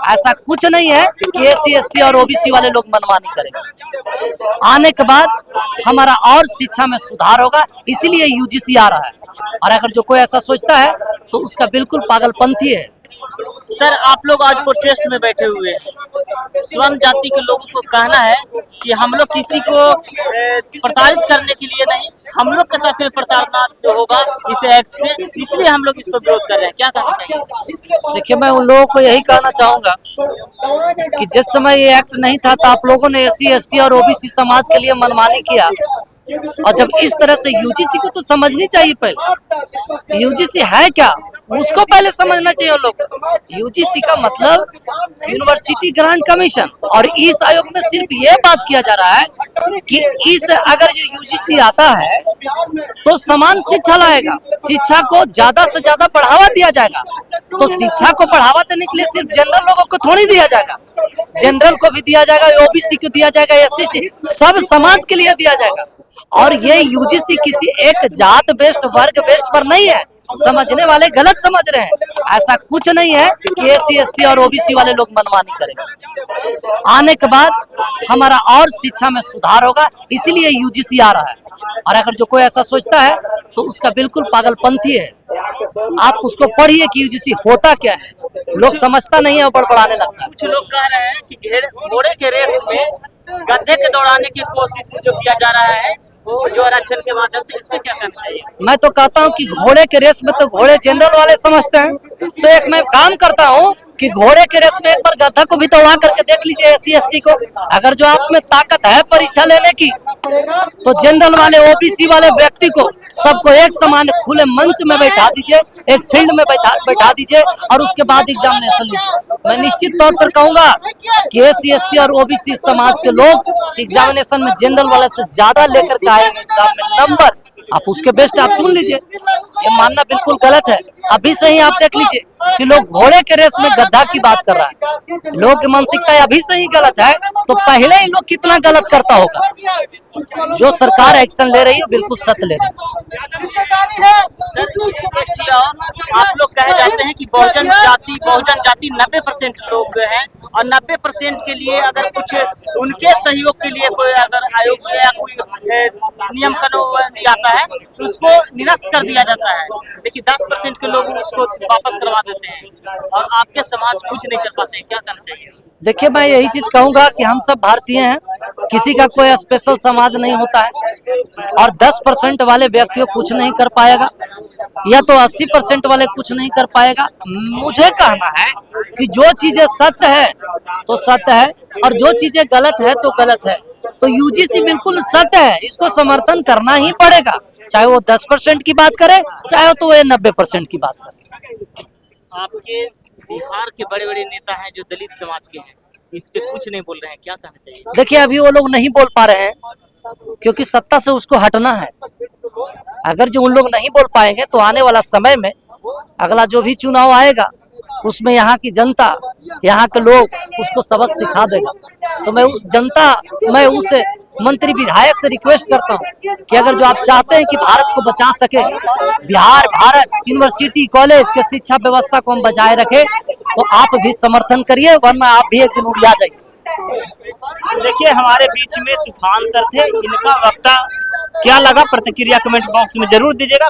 ऐसा कुछ नहीं है कि एससी एसटी और ओबीसी वाले लोग मनमानी करेंगे। आने के बाद हमारा और शिक्षा में सुधार होगा, इसीलिए यूजीसी आ रहा है। और अगर जो कोई ऐसा सोचता है तो उसका बिल्कुल पागलपंथी है। सर, आप लोग आज प्रोटेस्ट में बैठे हुए हैं। स्वर्ण जाति के लोगों को कहना है कि हम लोग किसी को प्रताड़ित करने के लिए नहीं, हम लोग के साथ में प्रताड़ना जो होगा इस एक्ट से, इसलिए हम लोग इसको विरोध कर रहे हैं। क्या कहना चाहिए? देखिए, मैं उन लोगों को यही कहना चाहूंगा कि जिस समय ये एक्ट नहीं था तो आप लोगों ने एससी एसटी और ओबीसी समाज के लिए मनमानी किया, और जब इस तरह से यूजीसी को तो समझनी चाहिए। पहले यूजीसी है क्या, उसको पहले समझना चाहिए उन लोग को। यूजीसी का मतलब यूनिवर्सिटी ग्रांट कमीशन, और इस आयोग में सिर्फ ये बात किया जा रहा है कि इस अगर जो यूजीसी आता है तो समान शिक्षा लाएगा, शिक्षा को ज्यादा से ज्यादा बढ़ावा दिया जाएगा। तो शिक्षा को बढ़ावा देने के लिए सिर्फ जनरल लोगों को थोड़ी दिया जाएगा, जनरल को भी दिया जाएगा, ओबीसी को दिया जाएगा, एससी, सब समाज के लिए दिया जाएगा। और ये यूजीसी किसी एक जात बेस्ड वर्ग बेस्ड पर नहीं है, समझने वाले गलत समझ रहे हैं। ऐसा कुछ नहीं है कि एससी एसटी और ओबीसी वाले लोग मनमानी करेंगे। आने के बाद हमारा और शिक्षा में सुधार होगा, इसीलिए यूजीसी आ रहा है। और अगर जो कोई ऐसा सोचता है तो उसका बिल्कुल पागलपंथी है। आप उसको पढ़िए कि यूजीसी होता क्या है, लोग समझता नहीं है और बड़बड़ाने लगता है। कुछ लोग कह रहे हैं कि घोड़े के रेस में गधे के दौड़ाने की कोशिश जो किया जा रहा है वो जो आरक्षण के माध्यम से, इस पे क्या करना चाहिए? मैं तो कहता हूँ कि घोड़े के रेस में तो घोड़े जनरल वाले समझते हैं, तो एक मैं काम करता हूँ कि घोड़े के रेस में एक बार गधा को भी दौड़ा करके देख लीजिए एससी एसटी को। अगर जो आप में ताकत है परीक्षा लेने की तो जनरल वाले ओबीसी वाले व्यक्ति को सबको एक समान खुले मंच में बैठा दीजिए, एक फील्ड में बैठा दीजिए और उसके बाद एग्जामिनेशन लीजिए। मैं निश्चित तौर पर कहूंगा कि एससी एसटी और ओबीसी समाज के लोग एग्जामिनेशन में जनरल वाले से ज्यादा लेकर के आएंगे एग्जाम में नंबर। आप उसके बेस्ट आप चुन लीजिए, ये मानना बिल्कुल गलत है। अभी से ही आप देख लीजिए कि लोग घोड़े के रेस में गद्दा की बात कर रहा है, लोगों की मानसिकता अभी से ही गलत है, तो पहले ही लोग कितना गलत करता होगा। जो सरकार एक्शन ले रही है बिल्कुल सत्य ले रही है। सर, आप लोग कहे जाते हैं कि बहुजन जाति 90% लोग हैं, और 90% के लिए अगर कुछ उनके सहयोग के लिए कोई अगर आयोग या कोई नियम कानून आता है तो उसको निरस्त कर दिया जाता है, लेकिन 10% के लोग उसको वापस करवा देते हैं और आपके समाज कुछ नहीं कर पाते। क्या करना चाहिए? देखिए, मैं यही चीज कहूंगा कि हम सब भारतीय हैं, किसी का कोई स्पेशल समाज नहीं होता है, और 10% वाले व्यक्तियों कुछ नहीं कर पाएगा या तो 80% वाले कुछ नहीं कर पाएगा। मुझे कहना है कि जो चीजें सत्य है तो सत्य है, और जो चीजें गलत है तो गलत है। तो यूजीसी बिल्कुल सत्य है, इसको समर्थन करना ही पड़ेगा, चाहे वो 10% की बात करे, चाहे तो वो 90% की बात करे। आपके बिहार के बड़े बड़े नेता हैं जो दलित समाज के हैं, इस पे कुछ नहीं बोल रहे हैं, क्या कहना चाहिए? देखिए, अभी वो लोग नहीं बोल पा रहे हैं क्योंकि सत्ता से उसको हटना है। अगर जो उन लोग नहीं बोल पाएंगे तो आने वाला समय में अगला जो भी चुनाव आएगा उसमें यहाँ की जनता, यहाँ के लोग उसको सबक सिखा देगा। तो मैं उस मंत्री विधायक से रिक्वेस्ट करता हूँ कि अगर जो आप चाहते हैं कि भारत को बचा सके, भारत यूनिवर्सिटी कॉलेज के शिक्षा व्यवस्था को हम बचाए रखें, तो आप भी समर्थन करिए, वरना आप भी एक दिन उड़िया जाइए। देखिए, हमारे बीच में तूफान सर थे, इनका वक्ता क्या लगा प्रतिक्रिया कमेंट बॉक्स में जरूर दीजिएगा।